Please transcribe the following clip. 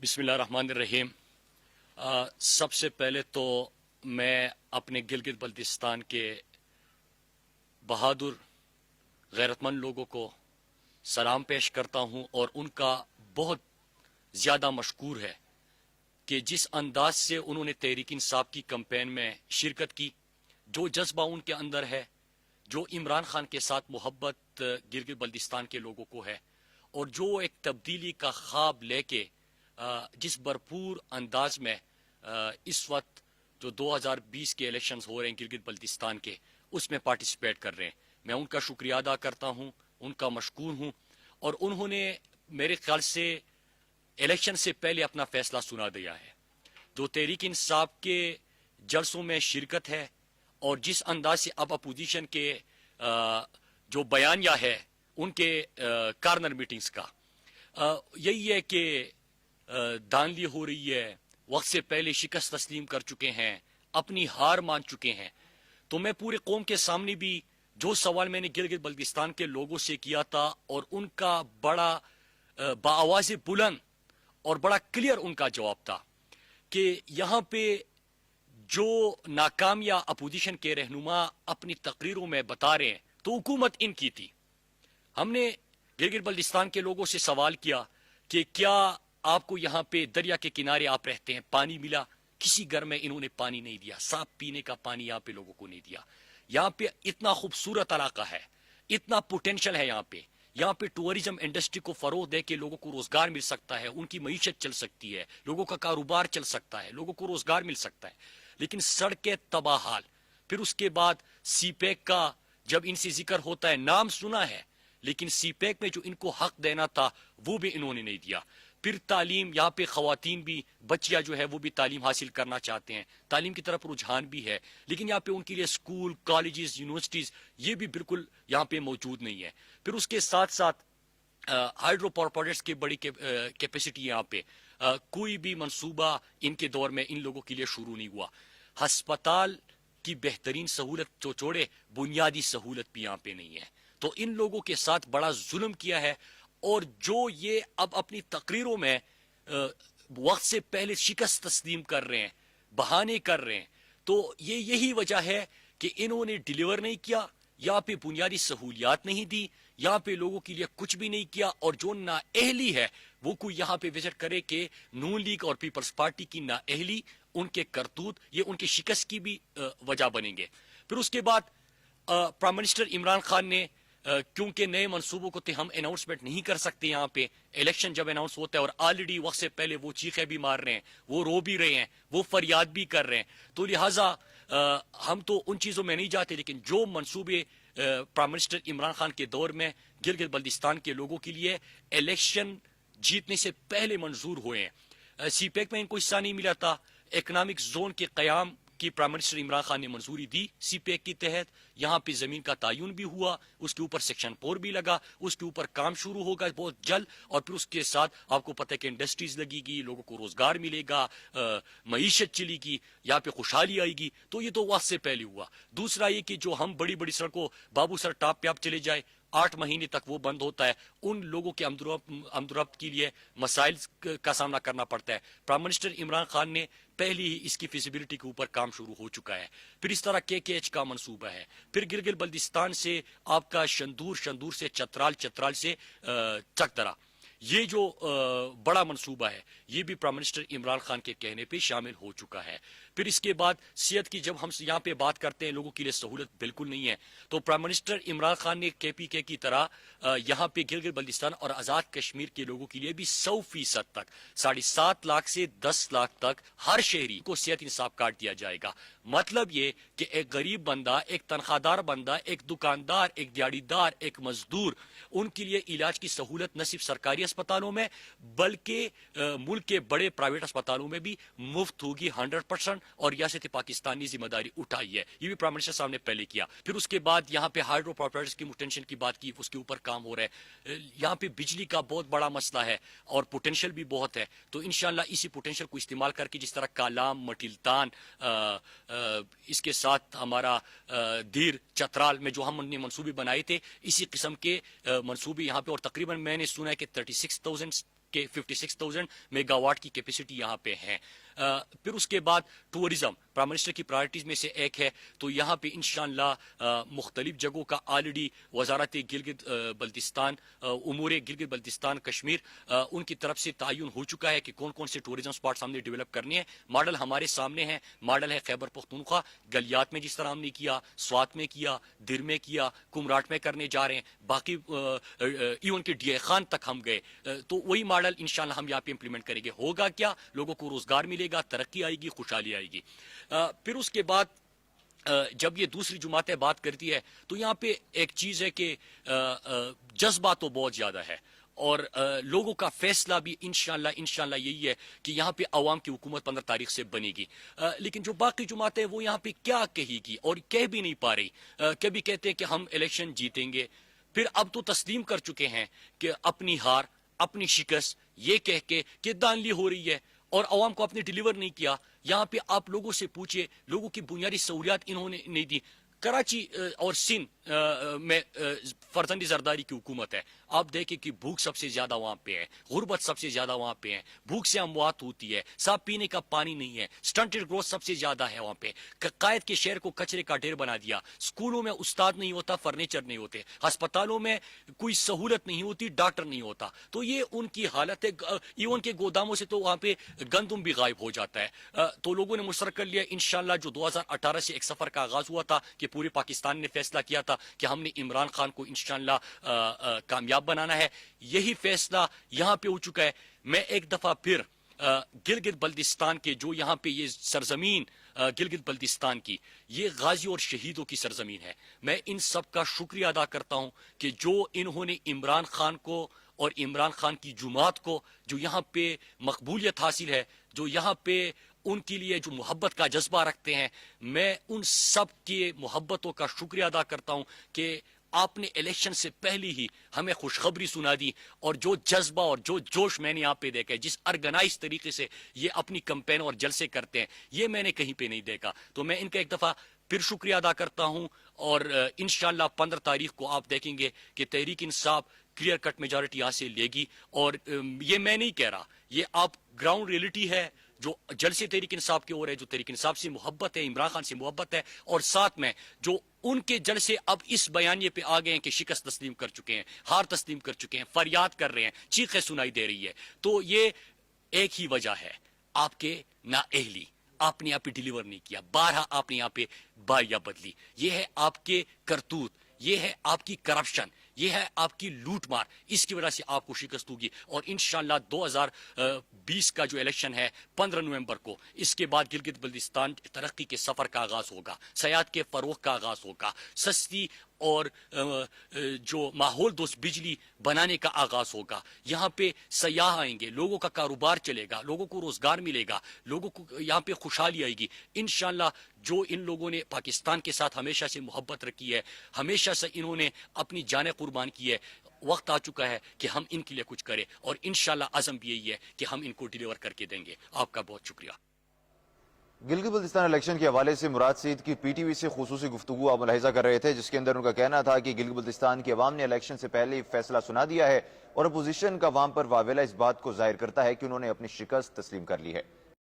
بسم اللہ الرحمن الرحیم۔ سب سے پہلے تو میں اپنے گلگت بلتستان کے بہادر غیرت مند لوگوں کو سلام پیش کرتا ہوں اور ان کا بہت زیادہ مشکور ہے کہ جس انداز سے انہوں نے تحریک انصاف کی کمپین میں شرکت کی، جو جذبہ ان کے اندر ہے، جو عمران خان کے ساتھ محبت گلگت بلتستان کے لوگوں کو ہے، اور جو ایک تبدیلی کا خواب لے کے جس بھرپور انداز میں اس وقت جو 2020 کے الیکشنز ہو رہے ہیں گلگت بلتستان کے، اس میں پارٹیسپیٹ کر رہے ہیں، میں ان کا شکریہ ادا کرتا ہوں، ان کا مشکور ہوں۔ اور انہوں نے میرے خیال سے الیکشن سے پہلے اپنا فیصلہ سنا دیا ہے۔ جو تحریک انصاف کے جلسوں میں شرکت ہے اور جس انداز سے اب اپوزیشن کے جو بیانیہ ہے ان کے کارنر میٹنگز کا، یہی ہے کہ دھاندلی ہو رہی ہے، وقت سے پہلے شکست تسلیم کر چکے ہیں، اپنی ہار مان چکے ہیں۔ تو میں پورے قوم کے سامنے بھی جو سوال میں نے گلگت بلتستان کے لوگوں سے کیا تھا اور ان کا بڑا بآواز بلند اور بڑا کلیئر ان کا جواب تھا کہ یہاں پہ جو ناکامیاں اپوزیشن کے رہنما اپنی تقریروں میں بتا رہے ہیں تو حکومت ان کی تھی۔ ہم نے گلگت بلتستان کے لوگوں سے سوال کیا کہ کیا آپ کو یہاں پہ دریا کے کنارے آپ رہتے ہیں، پانی ملا؟ کسی گھر میں انہوں نے پانی نہیں دیا، صاف پینے کا پانی یہاں پہ لوگوں کو نہیں دیا۔ یہاں پہ اتنا خوبصورت علاقہ ہے، اتنا پوٹینشل ہے یہاں پہ ٹورزم انڈسٹری کو فروغ دے کے لوگوں کو روزگار مل سکتا ہے، ان کی معیشت چل سکتی ہے، لوگوں کا کاروبار چل سکتا ہے، لوگوں کو روزگار مل سکتا ہے، لیکن سڑکیں تباہ حال۔ پھر اس کے بعد سی پیک کا جب ان سے ذکر ہوتا ہے، نام سنا ہے لیکن سی پیک میں جو ان کو حق دینا تھا وہ بھی انہوں نے نہیں دیا۔ پھر تعلیم، یہاں پہ خواتین بھی، بچیاں جو ہے وہ بھی تعلیم حاصل کرنا چاہتے ہیں، تعلیم کی طرف رجحان بھی ہے، لیکن یہاں پہ ان کے لیے اسکول، کالجز، یونیورسٹیز یہ بھی بالکل یہاں پہ موجود نہیں ہے۔ پھر اس کے ساتھ ساتھ ہائیڈرو پاور پروجیکٹس کی بڑی کیپیسٹی یہاں پہ، کوئی بھی منصوبہ ان کے دور میں ان لوگوں کے لیے شروع نہیں ہوا۔ ہسپتال کی بہترین سہولت جو چھوڑے، بنیادی سہولت بھی یہاں پہ نہیں ہے۔ تو ان لوگوں کے ساتھ بڑا ظلم کیا ہے، اور جو یہ اب اپنی تقریروں میں وقت سے پہلے شکست تسلیم کر رہے ہیں، بہانے کر رہے ہیں، تو یہی وجہ ہے کہ انہوں نے ڈیلیور نہیں کیا، یہاں پہ بنیادی سہولیات نہیں دی، یہاں پہ لوگوں کے لیے کچھ بھی نہیں کیا، اور جو نااہلی ہے وہ کوئی یہاں پہ وزٹ کرے کہ نون لیگ اور پیپلز پارٹی کی نااہلی، ان کے کرتوت، یہ ان کی شکست کی بھی وجہ بنیں گے۔ پھر اس کے بعد پرائم منسٹر عمران خان نے کیونکہ نئے منصوبوں کو ہم اناؤنسمنٹ نہیں کر سکتے یہاں پہ، الیکشن جب اناؤنس ہوتا ہے اور آلریڈی وقت سے پہلے وہ چیخیں بھی مار رہے ہیں، وہ رو بھی رہے ہیں، وہ فریاد بھی کر رہے ہیں، تو لہٰذا ہم تو ان چیزوں میں نہیں جاتے، لیکن جو منصوبے پرائم منسٹر عمران خان کے دور میں گلگت بلتستان کے لوگوں کے لیے الیکشن جیتنے سے پہلے منظور ہوئے ہیں، سی پیک میں ان کو حصہ نہیں ملا تھا، اکنامک زون کے قیام کی پرائم منسٹر عمران خان نے منظوری دی سی پیک کے تحت، یہاں پہ زمین کا تعین بھی ہوا، اس کے اوپر سیکشن 4 بھی لگا، اس کے اوپر کام شروع ہوگا بہت جلد، اور پھر اس کے ساتھ آپ کو پتہ ہے کہ انڈسٹریز لگے گی، لوگوں کو روزگار ملے گا، معیشت چلے گی، یہاں پہ خوشحالی آئے گی، تو یہ تو وقت سے پہلے ہوا۔ دوسرا یہ کہ جو ہم بڑی بڑی سڑکوں، بابو سر ٹاپ پہ آپ چلے جائے، 8 مہینے تک وہ بند ہوتا ہے، ان لوگوں کے اندرفت کے لیے مسائل کا سامنا کرنا پڑتا ہے۔ پرائم منسٹر عمران خان نے پہلی ہی اس کی فیزیبلٹی کے اوپر کام شروع ہو چکا ہے۔ پھر اس طرح KKH کا منصوبہ ہے، پھر گلگت بلتستان سے آپ کا شندور سے چترال سے چک درا، یہ جو بڑا منصوبہ ہے یہ بھی پرائم منسٹر عمران خان کے کہنے پہ شامل ہو چکا ہے۔ پھر اس کے بعد صحت کی جب ہم یہاں پہ بات کرتے ہیں، لوگوں کے لیے سہولت بالکل نہیں ہے، تو پرائم منسٹر عمران خان نے KPK کی طرح یہاں پہ گلگت بلتستان اور آزاد کشمیر کے لوگوں کے لیے بھی 100% تک 7.5 لاکھ سے 10 لاکھ تک ہر شہری کو صحت انصاف کارڈ دیا جائے گا۔ مطلب یہ کہ ایک غریب بندہ، ایک تنخواہ دار بندہ، ایک دکاندار، ایک دیہڑی دار، ایک مزدور، ان کے لیے علاج کی سہولت نہ صرف سرکاری اسپتالوں میں بلکہ ملک کے بڑے پرائیویٹ اسپتالوں میں بھی مفت ہوگی 100%، اور ریاست پاکستان نے ذمہ داری اٹھائی ہے، یہ بھی پرائم منسٹر صاحب نے پہلے کیا۔ پھر اس کے بعد یہاں پہ ہائیڈرو پاور پروجیکٹس کی ٹینشن کی بات کی، اس کے اوپر کام ہو رہا ہے، یہاں پہ بجلی کا بہت بڑا مسئلہ ہے اور پوٹینشیل بھی بہت ہے، تو انشاءاللہ اسی پوٹینشیل کو استعمال کر کے جس طرح کالام، مٹیلتان، اس کے ساتھ ہمارا دیر، چترال میں جو ہم نے منصوبے بنائے تھے، اسی قسم کے منصوبے یہاں پہ، اور تقریباً میں نے سنا ہے کہ 36,000 کہ 56,000 میگا واٹ کی کیپیسٹی یہاں پہ ہے. پھر اس کے بعد ٹورزم پرائم منسٹر کی پرائرٹیز میں سے ایک ہے, تو یہاں پہ انشاءاللہ مختلف جگہوں کا آلریڈی وزارت گلگت بلتستان امور گلگت بلتستان کشمیر ان کی طرف سے تعین ہو چکا ہے کہ کون کون سے ٹورزم سپاٹس ہم نے ڈیولپ کرنے ہیں. ماڈل ہمارے سامنے ہیں, ماڈل ہے خیبر پختونخوا, گلیات میں جس طرح ہم نے کیا, سوات میں کیا, در میں کیا, کمراٹ میں کرنے جا رہے ہیں, باقی ایون کے ڈی اے خان تک ہم گئے, تو وہی ماڈل انشاءاللہ ہم یہاں پہ امپلیمنٹ کریں گے. ہوگا کیا, لوگوں کو روزگار ملے گا, ترقی آئے گی, خوشحالی آئے گی. پھر اس کے بعد جب یہ دوسری جماعتیں بات کرتی ہے تو یہاں پہ ایک چیز ہے کہ جذبہ تو بہت زیادہ ہے اور لوگوں کا فیصلہ بھی انشاءاللہ یہی ہے کہ یہاں پہ عوام کی حکومت 15 تاریخ سے بنے گی. لیکن جو باقی جماعتیں وہ یہاں پہ کیا کہے گی اور کہہ بھی نہیں پا رہی. کبھی کہتے ہیں کہ ہم الیکشن جیتیں گے, پھر اب تو تسلیم کر چکے ہیں کہ اپنی ہار, اپنی شکست یہ کہہ کے کہ دانلی ہو رہی ہے اور عوام کو اپنے ڈیلیور نہیں کیا. یہاں پہ آپ لوگوں سے پوچھئے, لوگوں کی بنیادی سہولیات انہوں نے نہیں دی. کراچی اور سندھ میں فرزند زرداری کی حکومت ہے. آپ دیکھیں کہ بھوک سب سے زیادہ وہاں پہ ہے, غربت سب سے زیادہ وہاں پہ ہے, بھوک سے اموات ہوتی ہے, صاف پینے کا پانی نہیں ہے, سٹنٹڈ گروتھ سب سے زیادہ ہے وہاں پہ. قائد کے شہر کو کچرے کا ڈھیر بنا دیا. اسکولوں میں استاد نہیں ہوتا, فرنیچر نہیں ہوتے, ہسپتالوں میں کوئی سہولت نہیں ہوتی, ڈاکٹر نہیں ہوتا. تو یہ ان کی حالت ہے. ایون کے گوداموں سے تو وہاں پہ گندم بھی غائب ہو جاتا ہے. تو لوگوں نے مشترک کر لیا انشاءاللہ جو 2018 سے ایک سفر کا آغاز ہوا تھا کہ پورے پاکستان نے فیصلہ کیا تھا کہ ہم نے عمران خان کو انشاءاللہ کامیاب بنانا ہے. یہی فیصلہ یہاں پہ ہو چکا ہے. میں ایک دفعہ پھر گلگت بلتستان کے جو یہاں پہ یہ سرزمین گلگت بلتستان کی یہ غازی اور شہیدوں کی سرزمین ہے, میں ان سب کا شکریہ ادا کرتا ہوں کہ جو انہوں نے عمران خان کو اور عمران خان کی جماعت کو جو یہاں پہ مقبولیت حاصل ہے, جو یہاں پہ ان کے لیے جو محبت کا جذبہ رکھتے ہیں, میں ان سب کی محبتوں کا شکریہ ادا کرتا ہوں کہ آپ نے الیکشن سے پہلے ہی ہمیں خوشخبری سنا دی. اور جو جذبہ اور جو جوش میں نے یہاں پہ دیکھا ہے, جس آرگنائز طریقے سے یہ اپنی کمپین اور جلسے کرتے ہیں, یہ میں نے کہیں پہ نہیں دیکھا. تو میں ان کا ایک دفعہ پھر شکریہ ادا کرتا ہوں اور انشاءاللہ 15 تاریخ کو آپ دیکھیں گے کہ Tehreek Insaf clear cut majority یہاں سے لے گی. اور یہ میں نہیں کہہ رہا, یہ آپ گراؤنڈ ریئلٹی ہے جو جلسے تحریک انصاف کی اور ہے, جو تحریک انصاف سے محبت ہے, عمران خان سے محبت ہے, اور ساتھ میں جو ان کے جلسے اب اس بیانیے پہ آ گئے ہیں کہ شکست تسلیم کر چکے ہیں, ہار تسلیم کر چکے ہیں, فریاد کر رہے ہیں, چیخیں سنائی دے رہی ہے. تو یہ ایک ہی وجہ ہے, آپ کے نااہلی, آپ نے یہاں پہ ڈیلیور نہیں کیا, بارہا آپ نے یہاں پہ باریاں بدلی. یہ ہے آپ کے کرتوت, یہ ہے آپ کی کرپشن, یہ ہے آپ کی لوٹ مار, اس کی وجہ سے آپ کو شکست ہوگی. اور انشاءاللہ 2020 کا جو الیکشن ہے 15 نومبر کو, اس کے بعد گلگت بلتستان ترقی کے سفر کا آغاز ہوگا, سیاحت کے فروغ کا آغاز ہوگا, سستی اور جو ماحول دوست بجلی بنانے کا آغاز ہوگا. یہاں پہ سیاح آئیں گے, لوگوں کا کاروبار چلے گا, لوگوں کو روزگار ملے گا, لوگوں کو یہاں پہ خوشحالی آئے گی انشاءاللہ. جو ان لوگوں نے پاکستان کے ساتھ ہمیشہ سے محبت رکھی ہے, ہمیشہ سے انہوں نے اپنی جانیں قربان کی ہے, وقت آ چکا ہے کہ ہم ان کے لیے کچھ کریں. اور انشاءاللہ عزم بھی یہی ہے کہ ہم ان کو ڈیلیور کر کے دیں گے. آپ کا بہت شکریہ. گلگت بلتستان الیکشن کے حوالے سے مراد سعید کی پی ٹی وی سے خصوصی گفتگو آپ ملاحظہ کر رہے تھے, جس کے اندر ان کا کہنا تھا کہ گلگت بلتستان کے عوام نے الیکشن سے پہلے فیصلہ سنا دیا ہے اور اپوزیشن کا عوام پر واویلا اس بات کو ظاہر کرتا ہے کہ انہوں نے اپنی شکست تسلیم کر لی ہے.